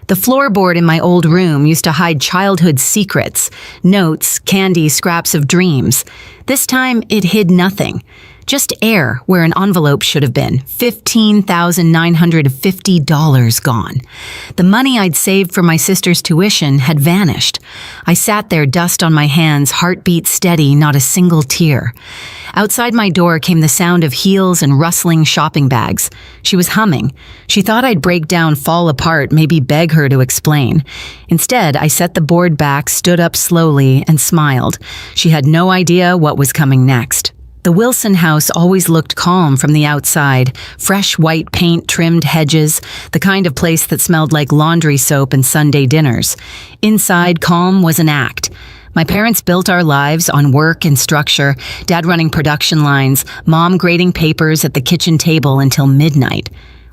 The floorboard in my old room used to hide childhood secrets, notes, candy, scraps of dreams. This time, it hid nothing. Just air where an envelope should have been. $15,950 gone. The money I'd saved for my sister's tuition had vanished. I sat there, dust on my hands, heartbeat steady, not a single tear. Outside my door came the sound of heels and rustling shopping bags. She was humming. She thought I'd break down, fall apart, maybe beg her to explain. Instead, I set the board back, stood up slowly, and smiled. She had no idea what was coming next. The Wilson house always looked calm from the outside, fresh white paint, trimmed hedges, the kind of place that smelled like laundry soap and Sunday dinners. Inside, calm was an act. My parents built our lives on work and structure, Dad running production lines, Mom grading papers at the kitchen table until midnight.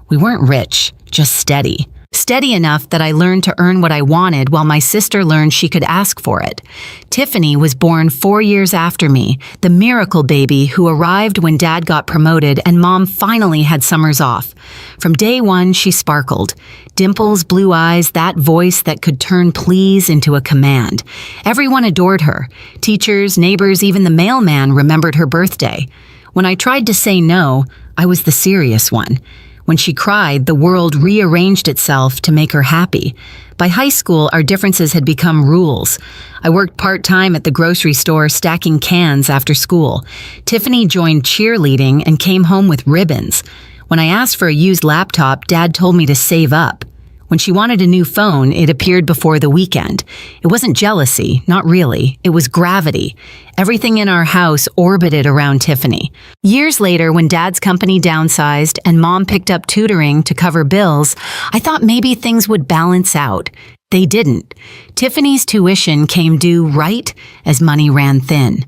We weren't rich, just steady. Steady enough that I learned to earn what I wanted while my sister learned she could ask for it. Tiffany was born 4 years after me, the miracle baby who arrived when Dad got promoted and Mom finally had summers off. From day one, she sparkled. Dimples, blue eyes, that voice that could turn please into a command. Everyone adored her. Teachers, neighbors, even the mailman remembered her birthday. When I tried to say no, I was the serious one. When she cried, the world rearranged itself to make her happy. By high school, our differences had become rules. I worked part-time at the grocery store stacking cans after school. Tiffany joined cheerleading and came home with ribbons. When I asked for a used laptop, Dad told me to save up. When she wanted a new phone, it appeared before the weekend. It wasn't jealousy, not really. It was gravity. Everything in our house orbited around Tiffany. Years later, when Dad's company downsized and Mom picked up tutoring to cover bills, I thought maybe things would balance out. They didn't. Tiffany's tuition came due right as money ran thin.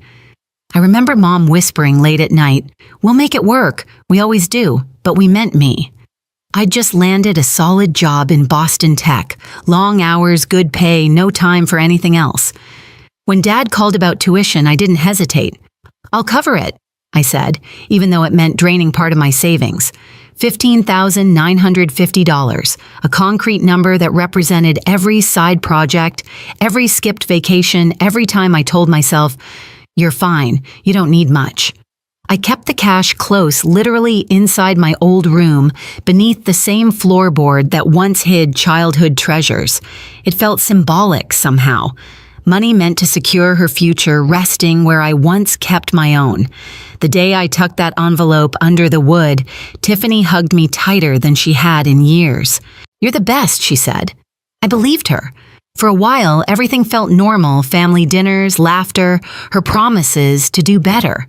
I remember Mom whispering late at night, "We'll make it work. We always do." But we meant me. I'd just landed a solid job in Boston tech. Long hours, good pay, no time for anything else. When Dad called about tuition, I didn't hesitate. "I'll cover it," I said, even though it meant draining part of my savings. $15,950, a concrete number that represented every side project, every skipped vacation, every time I told myself, "You're fine, you don't need much." I kept the cash close, literally inside my old room, beneath the same floorboard that once hid childhood treasures. It felt symbolic somehow. Money meant to secure her future, resting where I once kept my own. The day I tucked that envelope under the wood, Tiffany hugged me tighter than she had in years. "You're the best," she said. I believed her. For a while, everything felt normal, family dinners, laughter, her promises to do better.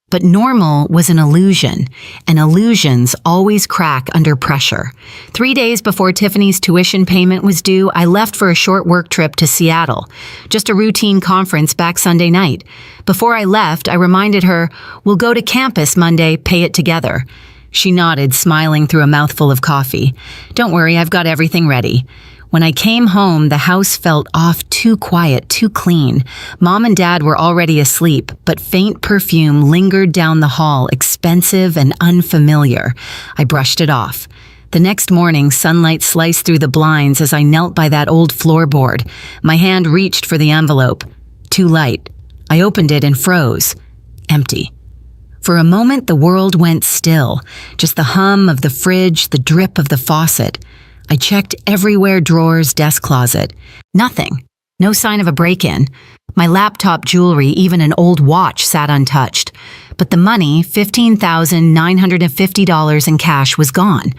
But normal was an illusion, and illusions always crack under pressure. 3 days before Tiffany's tuition payment was due, I left for a short work trip to Seattle. Just a routine conference back Sunday night. Before I left, I reminded her, "We'll go to campus Monday, pay it together." She nodded, smiling through a mouthful of coffee. "Don't worry, I've got everything ready." When I came home, the house felt off, too quiet, too clean. Mom and Dad were already asleep, but faint perfume lingered down the hall, expensive and unfamiliar. I brushed it off. The next morning, sunlight sliced through the blinds as I knelt by that old floorboard. My hand reached for the envelope. Too light. I opened it and froze. Empty. For a moment, the world went still. Just the hum of the fridge, the drip of the faucet. I checked everywhere, drawers, desk closet. Nothing. No sign of a break-in. My laptop, jewelry, even an old watch sat untouched. But the money, $15,950 in cash, was gone.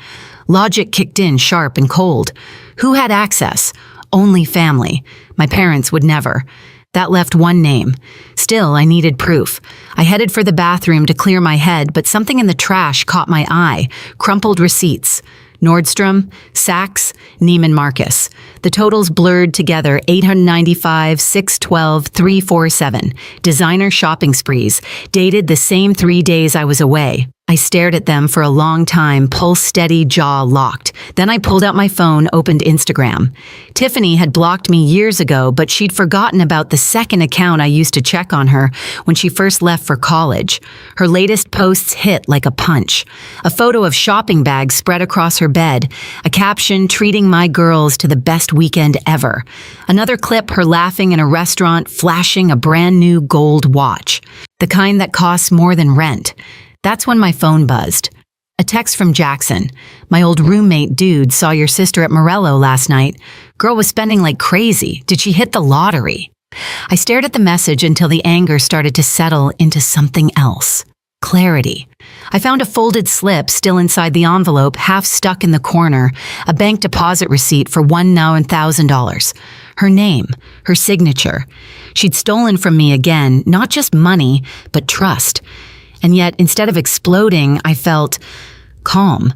Logic kicked in sharp and cold. Who had access? Only family. My parents would never. That left one name. Still, I needed proof. I headed for the bathroom to clear my head, but something in the trash caught my eye. Crumpled receipts. Nordstrom, Saks, Neiman Marcus. The totals blurred together, $895, $612, $347. Designer shopping sprees, dated the same 3 days I was away. I stared at them for a long time, pulse steady, jaw locked. Then I pulled out my phone, opened Instagram. Tiffany had blocked me years ago, but she'd forgotten about the second account I used to check on her when she first left for college. Her latest posts hit like a punch. A photo of shopping bags spread across her bed. A caption, treating my girls to the best weekend ever. Another clip, her laughing in a restaurant, flashing a brand new gold watch. The kind that costs more than rent. That's when my phone buzzed. A text from Jackson. My old roommate dude saw your sister at Morello last night. Girl was spending like crazy. Did she hit the lottery? I stared at the message until the anger started to settle into something else. Clarity. I found a folded slip still inside the envelope, half stuck in the corner, a bank deposit receipt for $1,000. Her name, her signature. She'd stolen from me again, not just money, but trust. And yet, instead of exploding, I felt calm.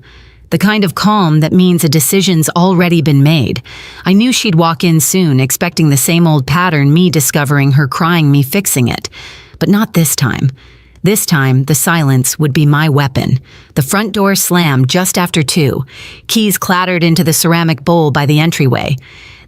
The kind of calm that means a decision's already been made. I knew she'd walk in soon, expecting the same old pattern, me discovering her crying, me fixing it. But not this time. This time, the silence would be my weapon. The front door slammed just after 2. Keys clattered into the ceramic bowl by the entryway.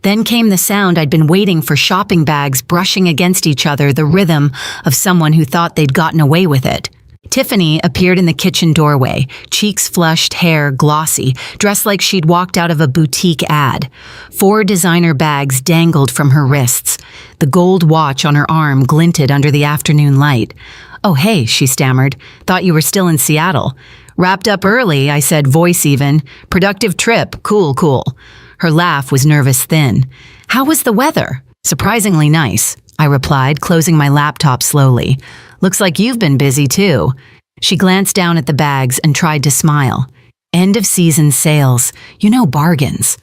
Then came the sound I'd been waiting for, shopping bags brushing against each other, the rhythm of someone who thought they'd gotten away with it. Tiffany appeared in the kitchen doorway, cheeks flushed, hair glossy, dressed like she'd walked out of a boutique ad. 4 designer bags dangled from her wrists. The gold watch on her arm glinted under the afternoon light. "Oh, hey," she stammered. "Thought you were still in Seattle." "Wrapped up early," I said, voice even. "Productive trip. Cool, cool." Her laugh was nervous thin. "How was the weather?" "Surprisingly nice," I replied, closing my laptop slowly. "Looks like you've been busy too." She glanced down at the bags and tried to smile. "End of season sales. You know, bargains."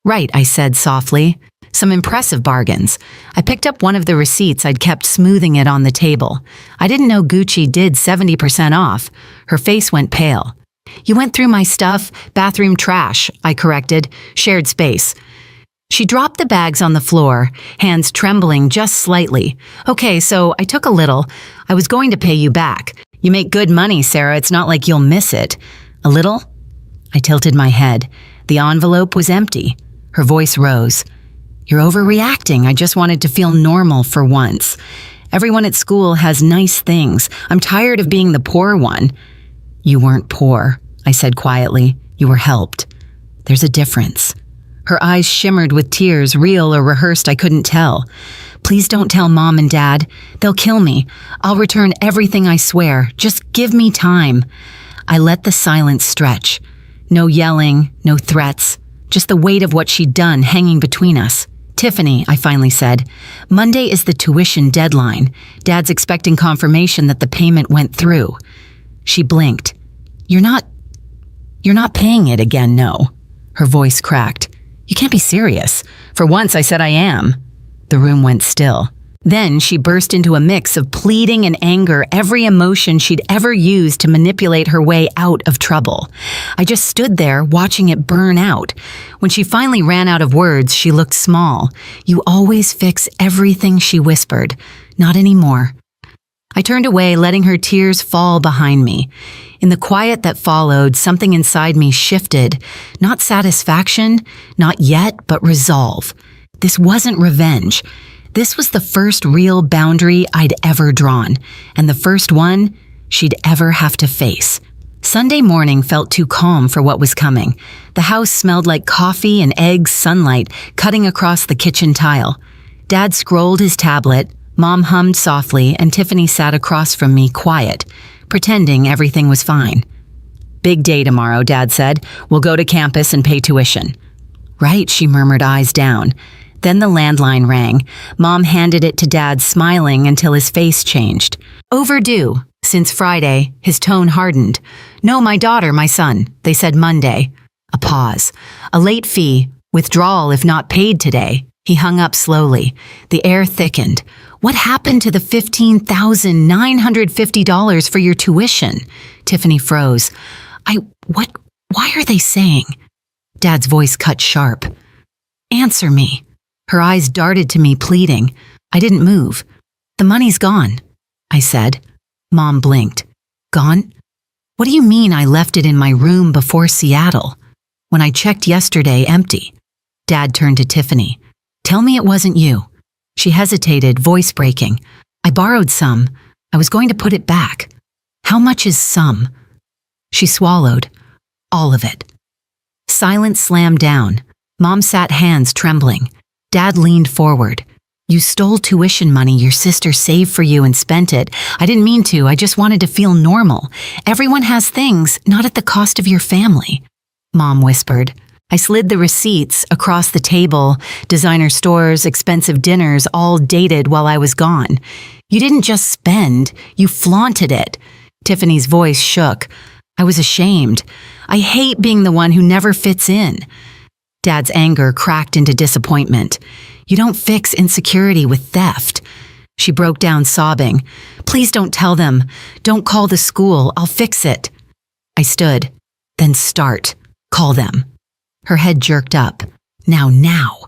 "Right," I said softly. "Some impressive bargains." I picked up one of the receipts I'd kept, smoothing it on the table. I didn't know Gucci did 70% off. Her face went pale. "You went through my stuff, bathroom trash," I corrected. "Shared space." She dropped the bags on the floor, hands trembling just slightly. "Okay, so I took a little. I was going to pay you back. You make good money, Sarah. It's not like you'll miss it." "A little?" I tilted my head. The envelope was empty. Her voice rose. "You're overreacting. I just wanted to feel normal for once. Everyone at school has nice things. I'm tired of being the poor one." "You weren't poor," I said quietly. "You were helped. There's a difference." Her eyes shimmered with tears, real or rehearsed, I couldn't tell. "Please don't tell Mom and Dad. They'll kill me. I'll return everything, I swear. Just give me time." I let the silence stretch. No yelling, no threats, just the weight of what she'd done hanging between us. "Tiffany," I finally said, "Monday is the tuition deadline. Dad's expecting confirmation that the payment went through." She blinked. You're not paying it again, no." Her voice cracked. "You can't be serious." "For once, I said I am." The room went still. Then she burst into a mix of pleading and anger, every emotion she'd ever used to manipulate her way out of trouble. I just stood there, watching it burn out. When she finally ran out of words, she looked small. "You always fix everything," she whispered. "Not anymore." I turned away, letting her tears fall behind me. In the quiet that followed, something inside me shifted. Not satisfaction, not yet, but resolve. This wasn't revenge. This was the first real boundary I'd ever drawn, and the first one she'd ever have to face. Sunday morning felt too calm for what was coming. The house smelled like coffee and eggs, sunlight cutting across the kitchen tile. Dad scrolled his tablet, Mom hummed softly, and Tiffany sat across from me, quiet, pretending everything was fine. "Big day tomorrow," Dad said. "We'll go to campus and pay tuition." "Right," she murmured, eyes down. Then the landline rang. Mom handed it to Dad, smiling until his face changed. "Overdue. Since Friday." His tone hardened. "No, my daughter, my son. They said Monday." A pause. "A late fee. Withdrawal if not paid today." He hung up slowly. The air thickened. "What happened to the $15,950 for your tuition?" Tiffany froze. Why are they saying?" Dad's voice cut sharp. "Answer me." Her eyes darted to me, pleading. I didn't move. "The money's gone," I said. Mom blinked. "Gone?" What do you mean I left it in my room before Seattle? When I checked yesterday, empty. Dad turned to Tiffany. Tell me it wasn't you. She hesitated, voice breaking. I borrowed some. I was going to put it back. How much is some? She swallowed. All of it. Silence slammed down. Mom sat hands trembling. Dad leaned forward. You stole tuition money your sister saved for you and spent it. I didn't mean to. I just wanted to feel normal. Everyone has things, not at the cost of your family. Mom whispered. I slid the receipts across the table, designer stores, expensive dinners, all dated while I was gone. You didn't just spend, you flaunted it. Tiffany's voice shook. I was ashamed. I hate being the one who never fits in. Dad's anger cracked into disappointment. You don't fix insecurity with theft. She broke down sobbing. Please don't tell them. Don't call the school. I'll fix it. I stood. Then start. Call them. Her head jerked up. Now.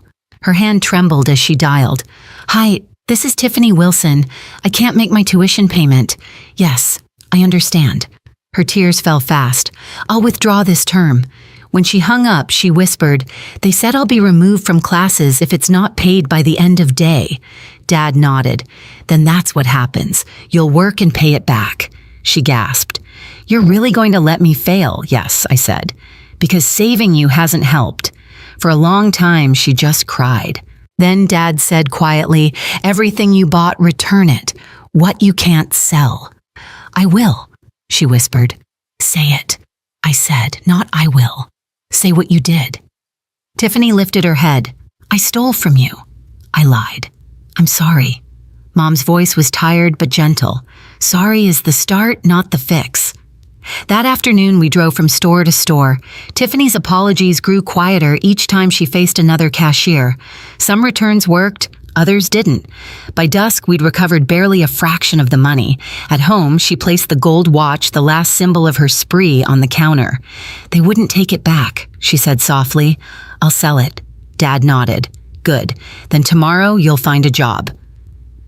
Her hand trembled as she dialed. Hi, this is Tiffany Wilson. I can't make my tuition payment. Yes, I understand. Her tears fell fast. I'll withdraw this term. When she hung up, she whispered, They said I'll be removed from classes if it's not paid by the end of day. Dad nodded. Then that's what happens. You'll work and pay it back. She gasped. You're really going to let me fail? Yes, I said. Because saving you hasn't helped. For a long time, she just cried. Then Dad said quietly, Everything you bought, return it. What you can't sell. I will, she whispered. Say it. I said, not I will. Say what you did. Tiffany lifted her head. I stole from you. I lied. I'm sorry. Mom's voice was tired but gentle. Sorry is the start, not the fix. That afternoon, we drove from store to store. Tiffany's apologies grew quieter each time she faced another cashier. Some returns worked, others didn't. By dusk, we'd recovered barely a fraction of the money. At home, she placed the gold watch, the last symbol of her spree, on the counter. They wouldn't take it back, she said softly. I'll sell it. Dad nodded. Good. Then tomorrow, you'll find a job.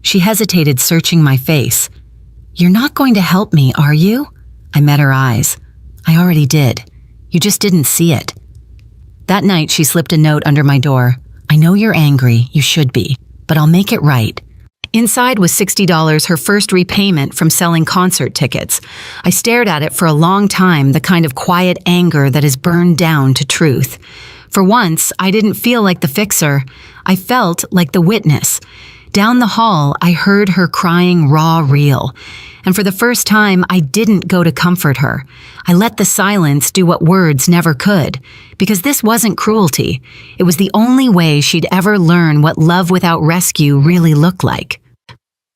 She hesitated, searching my face. You're not going to help me, are you? I met her eyes. I already did. You just didn't see it. That night, she slipped a note under my door. I know you're angry, you should be, but I'll make it right. Inside was $60, her first repayment from selling concert tickets. I stared at it for a long time, the kind of quiet anger that is burned down to truth. For once, I didn't feel like the fixer. I felt like the witness. Down the hall, I heard her crying raw real. And for the first time, I didn't go to comfort her. I let the silence do what words never could. Because this wasn't cruelty. It was the only way she'd ever learn what love without rescue really looked like.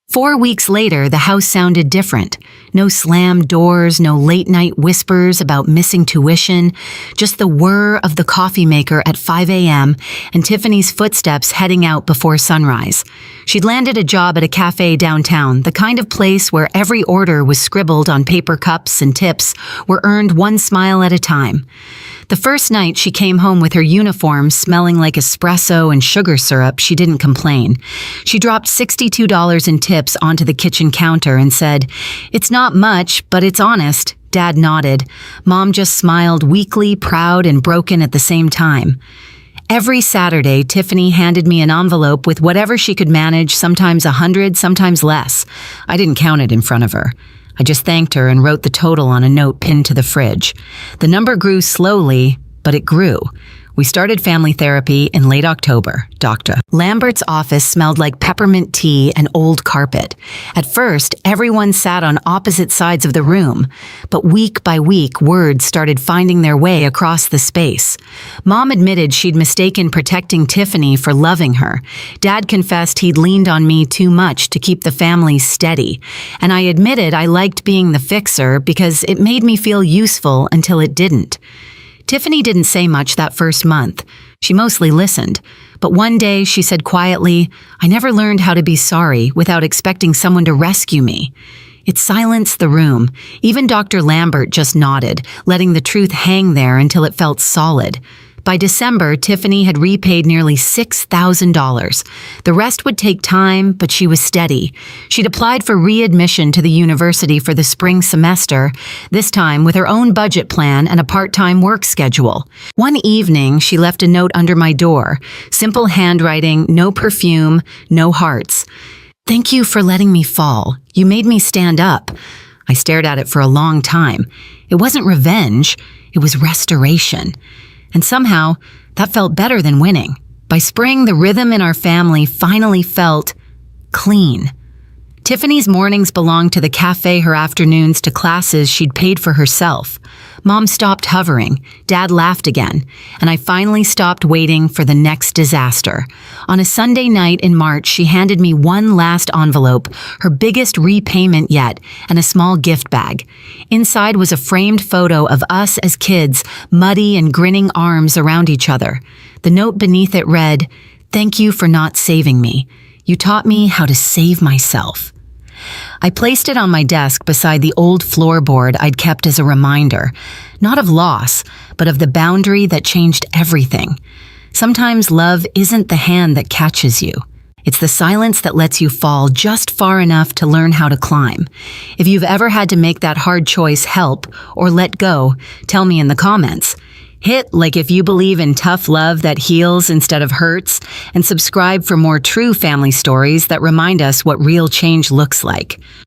4 weeks later, the house sounded different. No slammed doors, no late-night whispers about missing tuition, just the whir of the coffee maker at 5 a.m. and Tiffany's footsteps heading out before sunrise. She'd landed a job at a cafe downtown, the kind of place where every order was scribbled on paper cups and tips were earned one smile at a time. The first night she came home with her uniform smelling like espresso and sugar syrup, she didn't complain. She dropped $62 in tips onto the kitchen counter and said, It's not much, but it's honest. Dad nodded. Mom just smiled, weakly, proud, and broken at the same time. Every Saturday, Tiffany handed me an envelope with whatever she could manage, sometimes 100, sometimes less. I didn't count it in front of her. I just thanked her and wrote the total on a note pinned to the fridge. The number grew slowly, but it grew. We started family therapy in late October. Dr. Lambert's office smelled like peppermint tea and old carpet. At first, everyone sat on opposite sides of the room, but week by week, words started finding their way across the space. Mom admitted she'd mistaken protecting Tiffany for loving her. Dad confessed he'd leaned on me too much to keep the family steady. And I admitted I liked being the fixer because it made me feel useful until it didn't. Tiffany didn't say much that first month. She mostly listened. But one day she said quietly, I never learned how to be sorry without expecting someone to rescue me. It silenced the room. Even Dr. Lambert just nodded, letting the truth hang there until it felt solid. By December, Tiffany had repaid nearly $6,000. The rest would take time, but she was steady. She'd applied for readmission to the university for the spring semester, this time with her own budget plan and a part-time work schedule. One evening, she left a note under my door. Simple handwriting, no perfume, no hearts. "Thank you for letting me fall. You made me stand up." I stared at it for a long time. It wasn't revenge, it was restoration. And somehow, that felt better than winning. By spring, the rhythm in our family finally felt clean. Tiffany's mornings belonged to the cafe, her afternoons to classes she'd paid for herself. Mom stopped hovering, Dad laughed again, and I finally stopped waiting for the next disaster. On a Sunday night in March, she handed me one last envelope, her biggest repayment yet, and a small gift bag. Inside was a framed photo of us as kids, muddy and grinning arms around each other. The note beneath it read, "Thank you for not saving me. You taught me how to save myself." I placed it on my desk beside the old floorboard I'd kept as a reminder, not of loss, but of the boundary that changed everything. Sometimes love isn't the hand that catches you. It's the silence that lets you fall just far enough to learn how to climb. If you've ever had to make that hard choice, help, or let go, tell me in the comments. Hit like if you believe in tough love that heals instead of hurts, and subscribe for more true family stories that remind us what real change looks like.